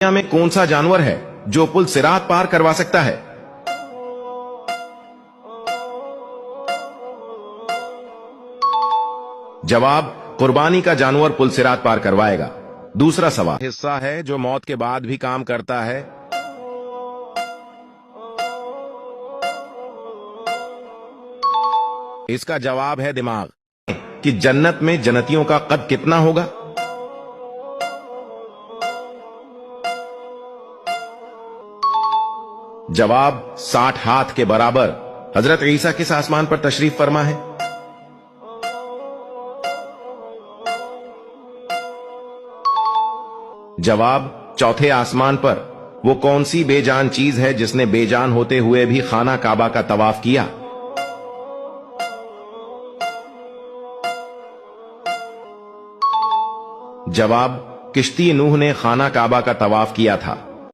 دنیا میں کون سا جانور ہے جو پل صراط پار کروا سکتا ہے؟ جواب، قربانی کا جانور پل صراط پار کروائے گا۔ دوسرا سوال، حصہ ہے جو موت کے بعد بھی کام کرتا ہے؟ اس کا جواب ہے دماغ۔ کہ جنت میں جنتیوں کا قد کتنا ہوگا؟ جواب، 60 ہاتھ کے برابر۔ حضرت عیسیٰ کس آسمان پر تشریف فرما ہے؟ جواب، چوتھے آسمان پر۔ وہ کون سی بے جان چیز ہے جس نے بے جان ہوتے ہوئے بھی خانہ کعبہ کا طواف کیا؟ جواب، کشتی نوح نے خانہ کعبہ کا طواف کیا تھا۔